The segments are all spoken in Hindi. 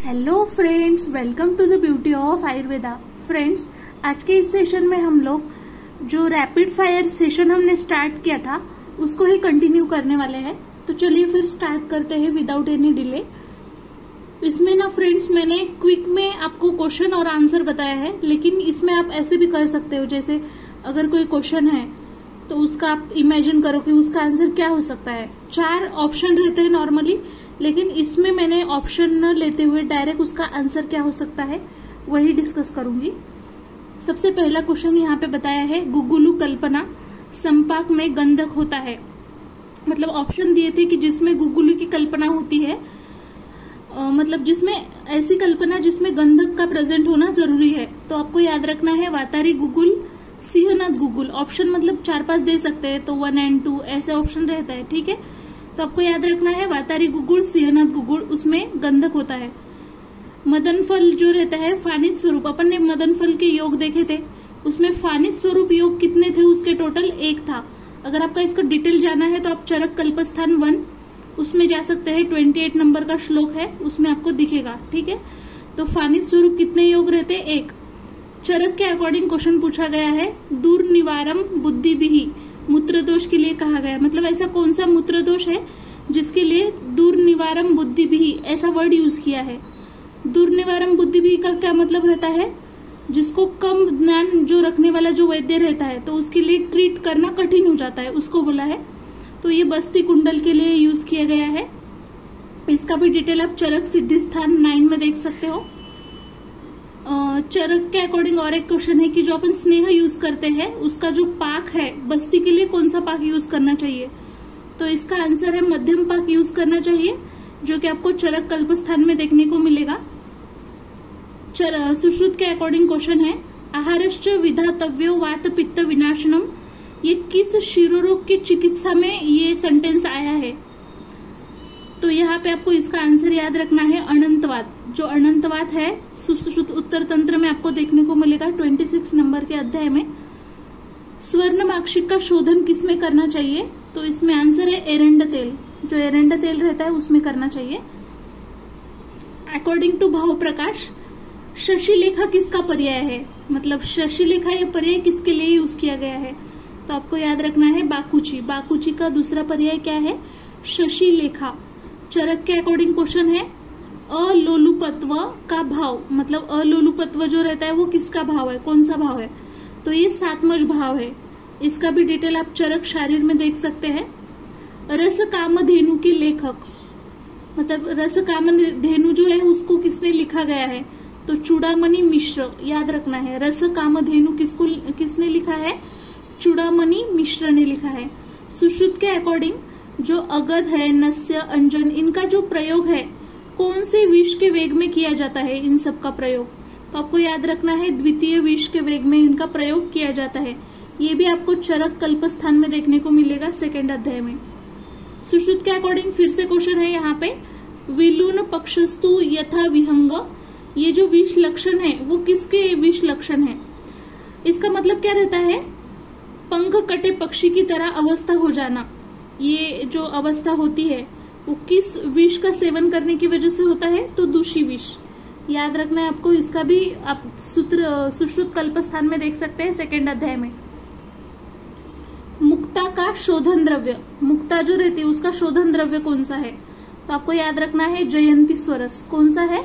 Hello friends, welcome to the beauty of Ayurveda. Friends, आज के इस सेशन में हम लोग जो रैपिड फायर सेशन हमने स्टार्ट किया था उसको ही कंटिन्यू करने वाले हैं। तो चलिए फिर स्टार्ट करते हैं विदाउट एनी डिले। इसमें ना फ्रेंड्स, मैंने क्विक में आपको क्वेश्चन और आंसर बताया है, लेकिन इसमें आप ऐसे भी कर सकते हो। जैसे अगर कोई क्वेश्चन है तो उसका आप इमेजिन करो कि उसका आंसर क्या हो सकता है। 4 ऑप्शन रहते हैं नॉर्मली, लेकिन इसमें मैंने ऑप्शन न लेते हुए डायरेक्ट उसका आंसर क्या हो सकता है वही डिस्कस करूंगी। सबसे पहला क्वेश्चन यहाँ पे बताया है, गुगुलु कल्पना संपाक में गंधक होता है। मतलब ऑप्शन दिए थे कि जिसमें गुगुलु की कल्पना होती है, मतलब जिसमें ऐसी कल्पना जिसमें गंधक का प्रेजेंट होना जरूरी है। तो आपको याद रखना है वातारी गुगुल, सिंहनाथ गुगुल। ऑप्शन मतलब 4-5 दे सकते हैं, तो 1 और 2 ऐसे ऑप्शन रहता है, ठीक है। तो आपको याद रखना है वातारी गुगुल, सिंहनाथ गुगुल, उसमें गंधक होता है। मदन फल जो रहता है फानित स्वरूप, अपन ने मदन फल के योग देखे थे, उसमें फानित स्वरूप योग कितने थे उसके टोटल 1 था। अगर आपका इसका डिटेल जाना है तो आप चरक कल्पस्थान 1 उसमें जा सकते हैं। 28 नंबर का श्लोक है, उसमें आपको दिखेगा, ठीक है। तो फानित स्वरूप कितने योग रहते? 1। चरक के अकॉर्डिंग क्वेश्चन पूछा गया है, दूर निवारम बुद्धि भी मूत्र दोष के लिए कहा गया। मतलब ऐसा कौन सा मूत्र दोष है जिसके लिए दूर निवारम बुद्धि भी ऐसा वर्ड यूज किया है। दूर निवारम बुद्धि भी का क्या मतलब रहता है? जिसको कम ज्ञान जो रखने वाला जो वैद्य रहता है तो उसके लिए ट्रीट करना कठिन हो जाता है, उसको बोला है। तो ये बस्ती कुंडल के लिए यूज किया गया है। इसका भी डिटेल आप चरक सिद्धिस्थान 9 में देख सकते हो। चरक के अकॉर्डिंग और एक क्वेश्चन है कि जो अपन स्नेह यूज करते हैं उसका जो पाक है बस्ती के लिए कौन सा पाक यूज करना चाहिए? तो इसका आंसर है मध्यम पाक यूज करना चाहिए, जो कि आपको चरक कल्पस्थान में देखने को मिलेगा। सुश्रुत के अकॉर्डिंग क्वेश्चन है, आहारश्च विधातव्यो वात पित्त विनाशनम। ये किस शिरोरोग की चिकित्सा में ये सेंटेंस आया है? तो यहाँ पे आपको इसका आंसर याद रखना है अनंतवात। जो अनंतवात है सुश्रुत उत्तर तंत्र में आपको देखने को मिलेगा 26 नंबर के अध्याय में। स्वर्ण माक्षिक का शोधन किसमें करना चाहिए? तो इसमें आंसर है एरंड तेल। जो एरंड तेल रहता है उसमें करना चाहिए। अकॉर्डिंग टू भाव प्रकाश, शशिलेखा किसका पर्याय है? मतलब शशिलेखा ये पर्याय किसके लिए यूज किया गया है? तो आपको याद रखना है बाकुची। बाकुची का दूसरा पर्याय क्या है? शशिलेखा। चरक के अकॉर्डिंग क्वेश्चन है, अलोलुपत्व का भाव। मतलब अलोलुपत्व जो रहता है वो किसका भाव है, कौन सा भाव है? तो ये सात्मज भाव है। इसका भी डिटेल आप चरक शारीर में देख सकते हैं। रस कामधेनु के लेखक, मतलब रस कामधेनु जो है उसको किसने लिखा गया है? तो चूड़ामणि मिश्र। याद रखना है रस कामधेनु किसने लिखा है? चूड़ामणि मिश्र ने लिखा है। सुश्रुत के अकॉर्डिंग जो अगध है, नस्य, अंजन, इनका जो प्रयोग है कौन से विष के वेग में किया जाता है? इन सब का प्रयोग तो आपको याद रखना है द्वितीय विष के वेग में इनका प्रयोग किया जाता है। ये भी आपको चरक कल्पस्थान में देखने को मिलेगा 2nd अध्याय में। सुश्रुत के अकॉर्डिंग फिर से क्वेश्चन है यहाँ पे, विलून पक्षस्तु यथा विहंग। ये जो विष लक्षण है वो किसके विष लक्षण है? इसका मतलब क्या रहता है? पंख कटे पक्षी की तरह अवस्था हो जाना। ये जो अवस्था होती है वो किस विष का सेवन करने की वजह से होता है? तो दूषी विष। याद रखना है आपको। इसका भी आप सूत्र सुश्रुत कल्पस्थान में देख सकते हैं 2nd अध्याय में। मुक्ता का शोधन द्रव्य, मुक्ता जो रहती है उसका शोधन द्रव्य कौन सा है? तो आपको याद रखना है जयंती स्वरस। कौन सा है?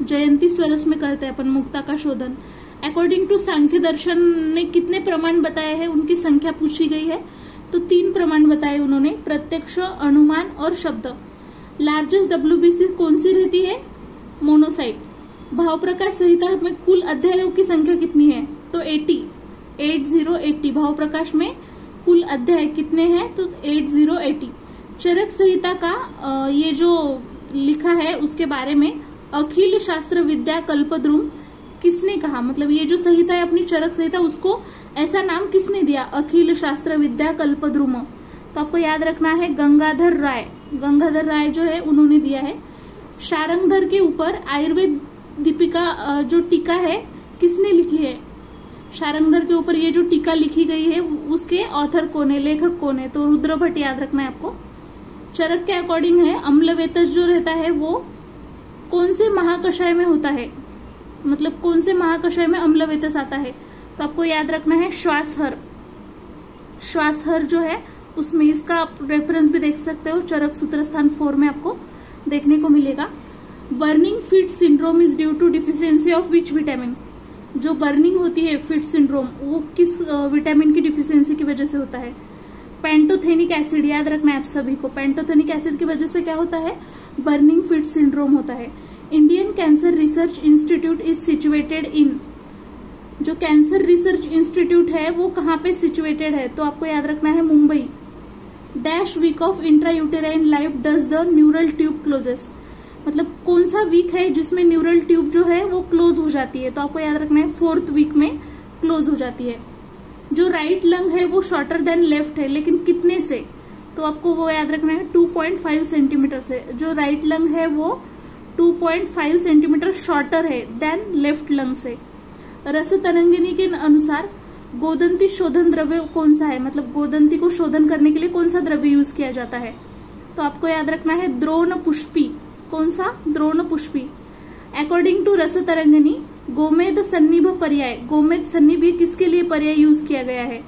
जयंती स्वरस में करते हैं अपन मुक्ता का शोधन। अकॉर्डिंग टू सांख्य दर्शन ने कितने प्रमाण बताए हैं, उनकी संख्या पूछी गई है। तो 3 प्रमाण बताए उन्होंने, प्रत्यक्ष, अनुमान और शब्द। लार्जेस्ट WBC कौन सी रहती है? मोनोसाइट। भाव प्रकाश संहिता में कुल अध्यायों की संख्या कितनी है? तो 80 भाव प्रकाश में कुल अध्याय कितने हैं? तो 80। चरक संहिता का ये जो लिखा है उसके बारे में अखिल शास्त्र विद्या कल्पद्रुम किसने कहा? मतलब ये जो संहिता है अपनी चरक संहिता, उसको ऐसा नाम किसने दिया? अखिल शास्त्र विद्या कल्पद्रुम। तो आपको याद रखना है गंगाधर राय। गंगाधर राय जो है उन्होंने दिया है। शारंगधर के ऊपर आयुर्वेद दीपिका जो टीका है किसने लिखी है? शारंगधर के ऊपर ये जो टीका लिखी गई है उसके ऑथर कौन है, लेखक कौन है? तो रुद्र भट्ट याद रखना है आपको। चरक के अकॉर्डिंग है अम्लवेतस जो रहता है वो कौन से महाकषाय में होता है, मतलब कौन से महाकषाय में अम्लवेतस आता है, तो आपको याद रखना है श्वासहर। श्वासहर जो है उसमें इसका आप रेफरेंस भी देख सकते हो, चरक सूत्र स्थान 4 में आपको देखने को मिलेगा। Burning feet syndrome is due to deficiency of which vitamin, जो बर्निंग होती है फिट सिंड्रोम वो किस विटामिन की डिफिशियंसी की वजह से होता है। पेंटोथेनिक एसिड, याद रखना है आप सभी को, पेंटोथेनिक एसिड की वजह से क्या होता है, बर्निंग फिट सिंड्रोम होता है। Indian cancer research institute is situated in, जो कैंसर रिसर्च इंस्टीट्यूट है वो कहाँ पे सिचुएटेड है, तो आपको याद रखना है Mumbai. Dash week of intrauterine life does the neural tube closes, मतलब कौन सा वीक है जिसमें न्यूरल ट्यूब जो है वो क्लोज हो जाती है, तो आपको याद रखना है 4th वीक में क्लोज हो जाती है। जो राइट लंग है वो शॉर्टर देन लेफ्ट है, लेकिन कितने से, तो आपको वो याद रखना है 2.5 सेंटीमीटर से। जो राइट लंग है वो 2.5 सेंटीमीटर शॉर्टर है देन लेफ्ट लंग से। रस तरंगिनी के अनुसार गोदंती शोधन द्रव्य कौन सा है, मतलब गोदंती को शोधन करने के लिए कौन सा द्रव्य यूज किया जाता है, तो आपको याद रखना है द्रोण पुष्पी। कौन सा, द्रोण पुष्पी। अकॉर्डिंग टू रस तरंगिनी गोमेद सन्निभ पर्याय, गोमेद सन्निभ किसके लिए पर्याय यूज किया गया है,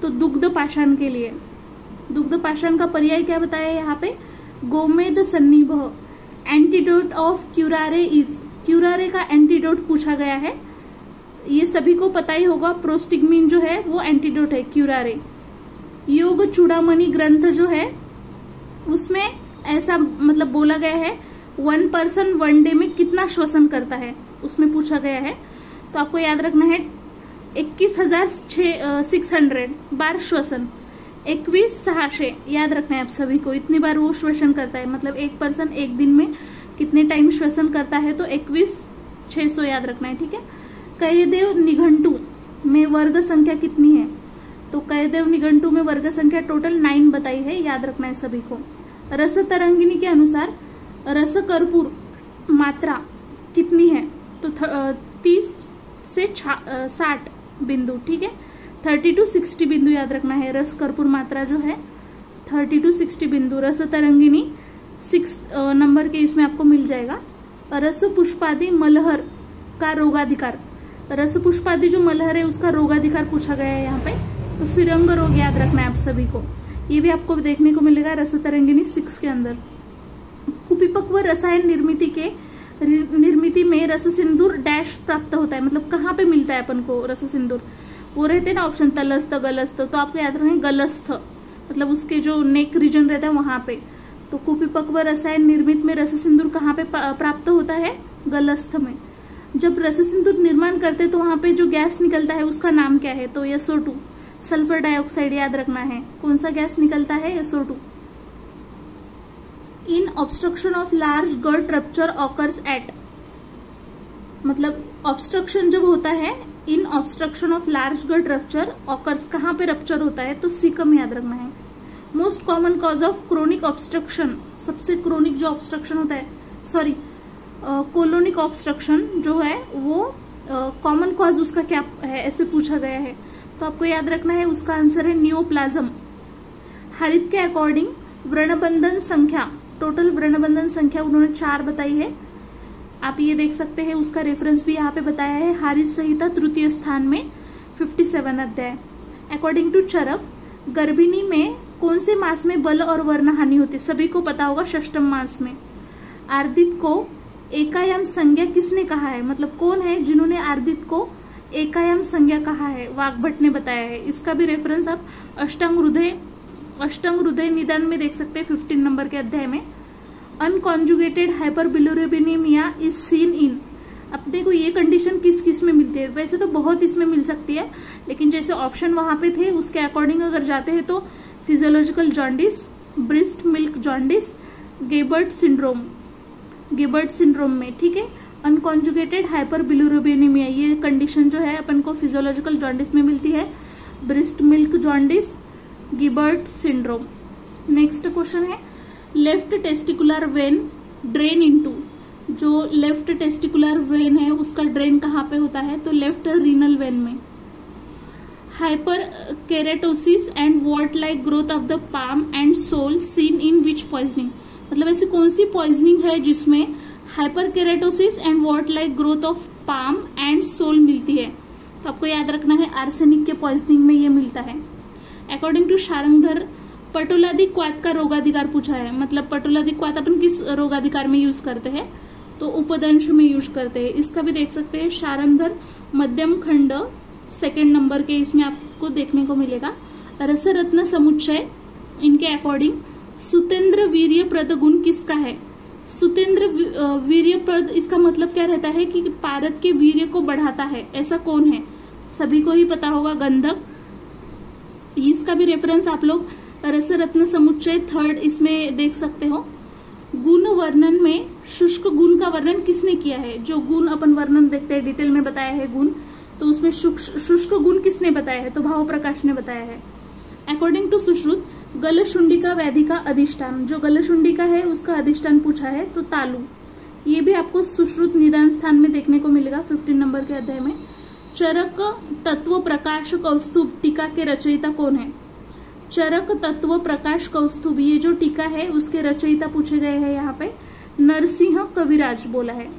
तो दुग्ध पाषाण के लिए। दुग्ध पाषाण का पर्याय क्या बताया है यहाँ पे, गोमेद सन्निभ। एंटीडोट ऑफ क्यूरारे इज, क्यूरारे का एंटीडोट पूछा गया है, ये सभी को पता ही होगा, प्रोस्टिग्मिन जो है वो एंटीडोट है क्यूरारे। योग चूड़ामणि ग्रंथ जो है उसमें ऐसा मतलब बोला गया है 1 पर्सन 1 डे में कितना श्वसन करता है, उसमें पूछा गया है, तो आपको याद रखना है 21,600 बार श्वसन, 21,600 याद रखना है आप सभी को, इतनी बार वो श्वसन करता है, मतलब एक पर्सन एक दिन में कितने टाइम श्वसन करता है, तो 21,600 याद रखना है, ठीक है। कयदेव निघंटू में वर्ग संख्या कितनी है, तो कयदेव निघंटू में वर्ग संख्या टोटल 9 बताई है, याद रखना है सभी को। रस तरंगिनी के अनुसार रस कर्पूर मात्रा कितनी है, तो 30 से 60 बिंदु, ठीक है, 30 to 60 बिंदु याद रखना है। रस कर्पूर मात्रा जो है 30 to 60 बिंदु, रस तरंगिनी 6 नंबर के इसमें आपको मिल जाएगा। रस पुष्पादि मलहर का रोगाधिकार, रस पुष्पादि जो मलहर है उसका रोगाधिकार पूछा गया है यहाँ पे, तो फिरंग रोग याद रखना है आप सभी को, ये भी आपको देखने को मिलेगा रस तरंगिनी 6 के अंदर। कुपिपक्व रसायन निर्मिति में रस सिंदूर डैश प्राप्त होता है, मतलब कहाँ पे मिलता है अपन को रस सिंदूर, वो रहते हैं ना ऑप्शन तलस्थ गलस्थ, तो आपको याद रखें गलस्थ, मतलब उसके जो नेक रीजन रहता है वहां पे। तो कुपिपक्व रसायन निर्मित में रस सिंदूर कहाँ पे प्राप्त होता है, गलस्थ में। जब रस सिंदूर निर्माण करते हैं तो वहां पे जो गैस निकलता है उसका नाम क्या है, तो SO2 सल्फर डाइऑक्साइड याद रखना है। कौन सा गैस निकलता है, SO2। In obstruction of large gut rupture occurs at, मतलब ऑब्स्ट्रक्शन जब होता है, in obstruction of large gut rupture occurs, कहाँ पे रप्चर होता है, तो सीकम याद रखना है। Most common cause of chronic obstruction, सबसे क्रोनिक जो ऑब्स्ट्रक्शन होता है, सॉरी कोलोनिक ऑब्स्ट्रक्शन जो है वो कॉमन कॉज उसका क्या है, ऐसे पूछा गया है, तो आपको याद रखना है उसका आंसर है नियोप्लाज्म। हरित के अकॉर्डिंग व्रणबंधन संख्या, टोटल व्रणबंधन संख्या उन्होंने 4 बताई है, आप ये देख सकते हैं, उसका रेफरेंस भी यहाँ पे बताया है, हारित संहिता 3य स्थान में 57 अध्याय। अकॉर्डिंग टू चरक, गर्भिणी में कौन से मास में बल और वर्ण हानि होती, सभी को पता होगा षष्टम मास में। आर्दित को एकायाम संज्ञा किसने कहा है, मतलब कौन है जिन्होंने आर्दित को एकायाम संज्ञा कहा है, वाग्भट ने बताया है, इसका भी रेफरेंस आप अष्टांग हृदय निदान में देख सकते हैं 15 नंबर के अध्याय में। Unconjugated hyperbilirubinaemia is seen in, अपने को ये कंडीशन किस किस में मिलती है, वैसे तो बहुत इसमें मिल सकती है, लेकिन जैसे ऑप्शन वहां पे थे उसके अकॉर्डिंग अगर जाते हैं तो physiological jaundice, breast milk jaundice, Gilbert syndrome में, ठीक है। अनकॉन्जुगेटेड हाइपरबिलिरुबिनेमिया ये कंडीशन जो है अपन को फिजियोलॉजिकल जॉन्डिस में मिलती है, breast milk jaundice, Gilbert syndrome. Next question है, left testicular vein drain into, जो लेफ्ट टेस्टिकुलर वेन है उसका ड्रेन कहाँ पे होता है, तो लेफ्ट रीनल वेन में। Hyperkeratosis and wart like growth of the palm and sole seen in which poisoning, मतलब ऐसी कौन सी पॉइजनिंग है जिसमें hyperkeratosis and wart like growth of palm and sole मिलती है। तो आपको याद रखना है आर्सेनिक के पॉइजनिंग में ये मिलता है। अकॉर्डिंग टू शारंगधर पटोलादी क्वाथ का रोगाधिकार पूछा है, मतलब पटोलादी क्वाथ अपन किस रोगाधिकार में यूज करते हैं, तो उपदंश में यूज करते हैं। इसका भी देख सकते हैं शारंगधर मध्यम खंड 2nd नंबर के इसमें आपको देखने को मिलेगा। रसरत्न समुच्चय इनके अकॉर्डिंग सुतेंद्र वीर्यप्रद गुण किसका है? सुतेंद्र वीर्यप्रद इसका मतलब क्या रहता है कि पारद के वीर्य को बढ़ाता है, ऐसा कौन है? सभी को ही पता होगा, गंधक। इसका भी रेफरेंस आप लोग रसरत्न समुच्चय 3rd इसमें देख सकते हो। गुण वर्णन में शुष्क गुण का वर्णन किसने किया है? जो गुण अपन वर्णन देखते हैं डिटेल में बताया है गुण, तो उसमें शुष्क गुण किसने बताया है? तो भाव प्रकाश ने बताया है। अकॉर्डिंग टू सुश्रुत गलशुंडिका व्याधि का अधिष्ठान, जो गलशुंडिका है उसका अधिष्ठान पूछा है, तो तालु। ये भी आपको सुश्रुत निदान स्थान में देखने को मिलेगा 15 नंबर के अध्याय में। चरक तत्व प्रकाश कौस्तुभ टीका के रचयिता कौन है? चरक तत्व प्रकाश कौस्तुभ ये जो टीका है उसके रचयिता पूछे गए हैं यहाँ पे, नरसिंह कविराज बोला है।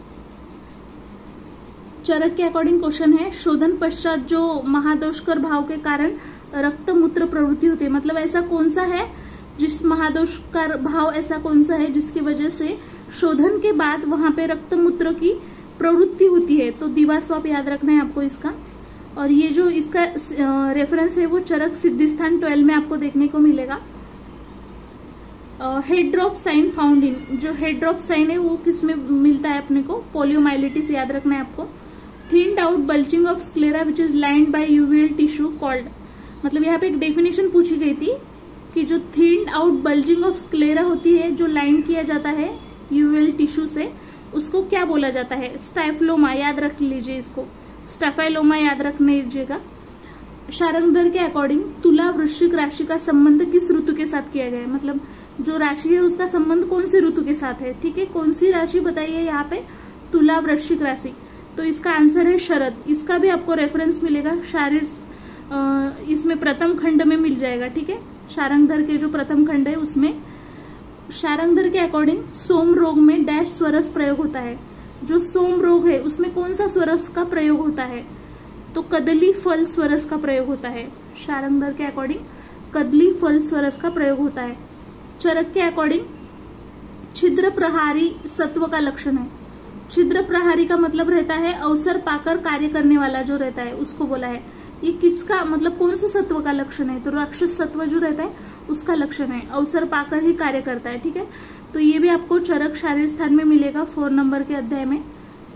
चरक के अकॉर्डिंग क्वेश्चन है, शोधन पश्चात जो महादोषकर भाव के कारण रक्त मूत्र प्रवृत्ति होती है, मतलब ऐसा कौन सा है जिस महादोष का भाव ऐसा कौन सा है जिसकी वजह से शोधन के बाद वहां पे रक्त मूत्र की प्रवृत्ति होती है? तो दिवास्वाप याद रखना है आपको इसका। और ये जो इसका रेफरेंस है वो चरक सिद्धिस्थान 12 में आपको देखने को मिलेगा। Head drop sign found in, जो हेड ड्रॉप साइन है वो किसमें मिलता है अपने को? पोलियोमाइलिटिस याद रखना है आपको। Thinned out bulging of sclera which is lined by uveal tissue called, मतलब यहाँ पे एक डेफिनेशन पूछी गई थी कि जो thinned out bulging of sclera होती है जो लाइन किया जाता है यूवियल टिश्यू से, उसको क्या बोला जाता है? स्टाइफलोमा, याद रख लीजिए इसको, स्टाफाइलोमा याद रख लीजिएगा। शारंगधर के अकॉर्डिंग तुला वृश्चिक राशि का संबंध किस ऋतु के साथ किया गया है? मतलब जो राशि है उसका संबंध कौन सी ऋतु के साथ है? ठीक है, कौन सी राशि बताइए यहाँ पे? तुला वृश्चिक राशि। तो इसका आंसर है शरद। इसका भी आपको रेफरेंस मिलेगा शारीर इसमें प्रथम खंड में मिल जाएगा। ठीक है, शारंगधर के जो प्रथम खंड है उसमें शारंगधर के अकॉर्डिंग सोम रोग में डैश स्वरस प्रयोग होता है। जो सोम रोग है उसमें कौन सा स्वरस का प्रयोग होता है? तो कदली फल स्वरस का प्रयोग होता है। शारंगधर के अकॉर्डिंग कदली फल स्वरस का प्रयोग होता है। चरक के अकॉर्डिंग छिद्र प्रहारी सत्व का लक्षण है। छिद्र प्रहारी का मतलब रहता है अवसर पाकर कार्य करने वाला जो रहता है उसको बोला है। ये किसका मतलब कौन से सत्व का लक्षण है? तो राक्षस सत्व जो रहता है उसका लक्षण है, अवसर पाकर ही कार्य करता है। ठीक है, तो ये भी आपको चरक शारीर स्थान में मिलेगा 4 नंबर के अध्याय में।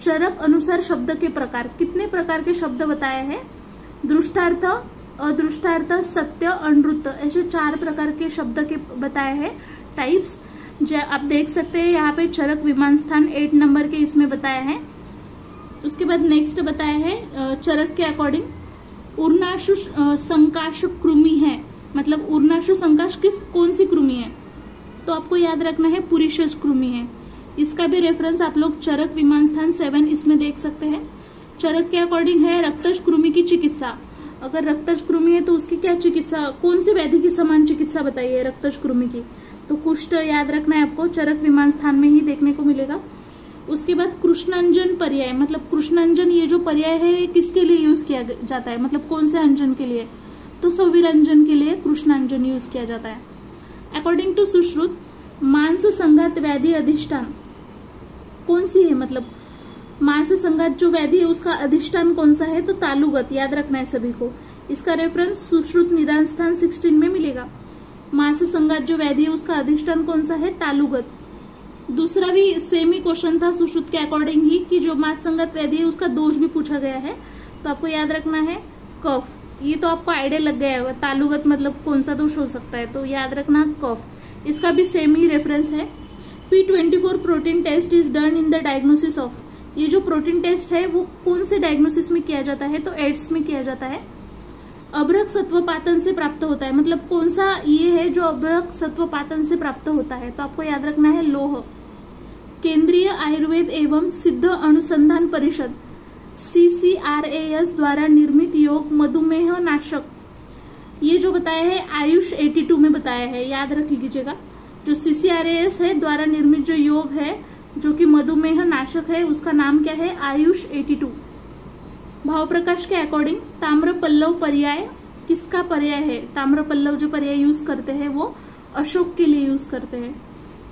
चरक अनुसार शब्द के प्रकार, कितने प्रकार के शब्द बताए हैं? दृष्टार्थ, अदृष्टार्थ, सत्य, अनृत, ऐसे 4 प्रकार के शब्द के बताए हैं टाइप्स। आप देख सकते हैं यहाँ पे चरक विमान स्थान 8 नंबर के इसमें बताया है। उसके बाद नेक्स्ट बताया है चरक के अकॉर्डिंग उर्नाशु संकाश कृमि है, मतलब उर्नाशु संकाश कौन सी कृमि है? तो आपको याद रखना है पुरीशज कृमि है। इसका भी रेफरेंस आप लोग चरक विमान स्थान 7 इसमें देख सकते हैं। चरक के अकॉर्डिंग है रक्तज कृमि की चिकित्सा। अगर रक्तज कृमि है तो उसकी क्या चिकित्सा, कौन सी व्याधि की समान चिकित्सा बताइए रक्तज कृमि की? तो कुष्ठ याद रखना है आपको, चरक विमान स्थान में ही देखने को मिलेगा। उसके बाद कृष्णांजन पर्याय, मतलब कृष्णांजन ये जो पर्याय है ये किसके लिए यूज किया जाता है, मतलब कौन से अंजन के लिए? तो सौविरंजन के लिए कृष्णांजन यूज किया जाता है। अकॉर्डिंग टू सुश्रुत मांस संघात व्याधि अधिष्ठान कौन सी है? मतलब मांस संघात जो व्याधि है उसका अधिष्ठान कौन सा है? तो तालुगत, याद रखना है सभी को। इसका रेफरेंस सुश्रुत निदान स्थान 16 में मिलेगा। मांस संघात जो व्याधि है उसका अधिष्ठान कौन सा है? तालुगत। दूसरा भी सेम ही क्वेश्चन था सुश्रुत के अकॉर्डिंग ही कि जो मांस संघात व्याधि है उसका दोष भी पूछा गया है, तो आपको याद रखना है कफ। ये तो आपको आइडिया लग गया होगा तालुगत मतलब कौन सा दोष हो सकता है, तो याद रखना कफ। इसका भी सेम ही रेफरेंस है। P24 protein test is done in the diagnosis of, ये जो प्रोटीन टेस्ट है वो कौन से डायग्नोसिस में किया जाता है? तो एड्स में किया जाता है। अभ्रक सत्वपातन से प्राप्त होता है, मतलब कौन सा ये है जो अभ्रक सत्वपातन से प्राप्त होता है? तो आपको याद रखना है लोह। केंद्रीय आयुर्वेद एवं सिद्ध अनुसंधान परिषद CCRAS द्वारा निर्मित योग मधुमेह नाशक, ये जो बताया है आयुष 82 में बताया है, याद रख लीजिएगा। जो CCRAS है द्वारा निर्मित जो योग है जो कि मधुमेह नाशक है, उसका नाम क्या है? आयुष 82। भाव प्रकाश के अकॉर्डिंग ताम्र पल्लव पर्याय किसका पर्याय है? ताम्र पल्लव जो पर्याय यूज करते हैं वो अशोक के लिए यूज करते हैं।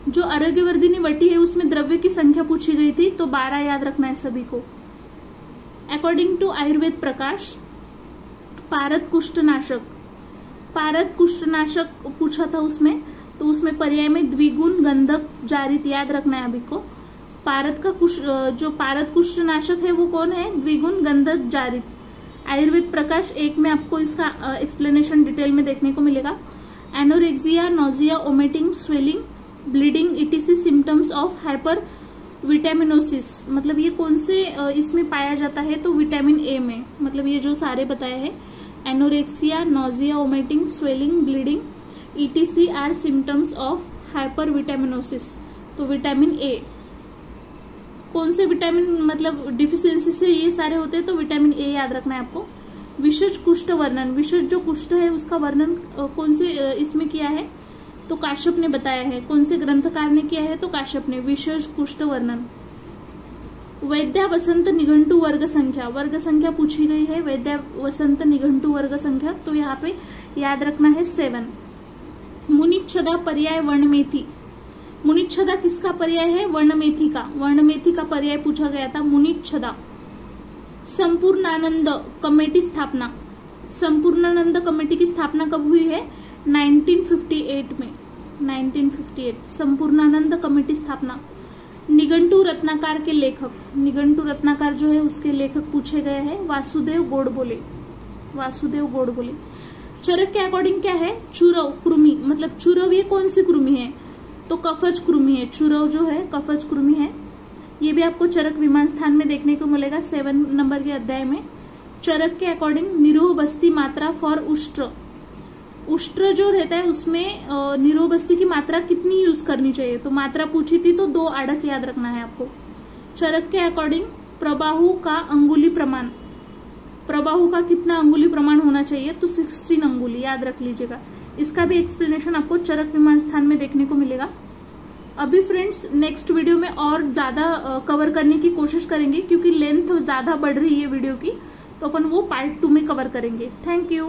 जो आरोग्यवर्धिनी वटी है उसमें द्रव्य की संख्या पूछी गई थी, तो 12 याद रखना है सभी को। अकॉर्डिंग टू आयुर्वेद प्रकाश पारद कुष्ठनाशक, पारद कुष्ठनाशक पूछा था उसमें, तो उसमें पर्याय में द्विगुण गंधक जारित याद रखना है अभी को। पारद का जो पारद कुष्ठनाशक है वो कौन है? द्विगुण गंधक जारित। आयुर्वेद प्रकाश 1 में आपको इसका एक्सप्लेनेशन डिटेल में देखने को मिलेगा। Anorexia, nausea, vomiting, swelling, bleeding etc. symptoms of hyper vitaminosis, मतलब ये कौन से इसमें पाया जाता है? तो विटामिन ए में, मतलब ये जो सारे बताए हैं anorexia, nausea, vomiting, swelling, bleeding etc are symptoms of hypervitaminosis. तो विटामिन ए, कौन से विटामिन मतलब डिफिशियंसी से ये सारे होते हैं? तो विटामिन ए याद रखना है आपको। विशेष कुष्ठ वर्णन, विशेष जो कुष्ठ है उसका वर्णन कौन से इसमें किया है? तो काश्यप ने बताया है। कौन से ग्रंथकार ने किया है? तो काश्यप ने। विशेष कुष्ठ वर्णन। वैद्या वसंत निघंटु वर्ग संख्या, वर्ग संख्या पूछी गई है। वैद्या वसंत निघंटु वर्ग संख्या, तो यहाँ पे याद रखना है 7। मुनिच्छदा पर्याय वर्णमेथी, मुनिच्छदा किसका पर्याय है? वर्णमेथी का। वर्णमेथी का पर्याय पूछा गया था मुनिच्छदा। संपूर्णानंद कमेटी स्थापना, संपूर्णानंद कमेटी की स्थापना कब हुई है? 1958 में, 1958 संपूर्णानंद कमेटी स्थापना। निघंटु रत्नाकर के लेखक, निघंटु रत्नाकर जो है उसके लेखक पूछे गए हैं वासुदेव गोडबोले, वासुदेव गोडबोले। चरक के अकॉर्डिंग क्या है? चुरव कृमि, मतलब चुरव ये कौन सी कृमि है? तो कफज कृमि है। चुरव जो है कफज कृमि है। ये भी आपको चरक विमान स्थान में देखने को मिलेगा 7 नंबर के अध्याय में। चरक के अकॉर्डिंग निरोह बस्ती मात्रा फॉर उष्ट्र, उष्ट्र जो रहता है उसमें निरोह बस्ती की मात्रा कितनी यूज करनी चाहिए? तो मात्रा पूछी थी तो 2 आड़क याद रखना है आपको। चरक के अकॉर्डिंग प्रबाहु का अंगुली प्रमाण, प्रबाहु का कितना अंगुली प्रमाण होना चाहिए? तो 16 अंगुली याद रख लीजिएगा। इसका भी एक्सप्लेनेशन आपको चरक विमान स्थान में देखने को मिलेगा। अभी फ्रेंड्स नेक्स्ट वीडियो में और ज्यादा कवर करने की कोशिश करेंगे, क्योंकि लेंथ ज्यादा बढ़ रही है वीडियो की, तो अपन वो पार्ट 2 में कवर करेंगे। Thank you.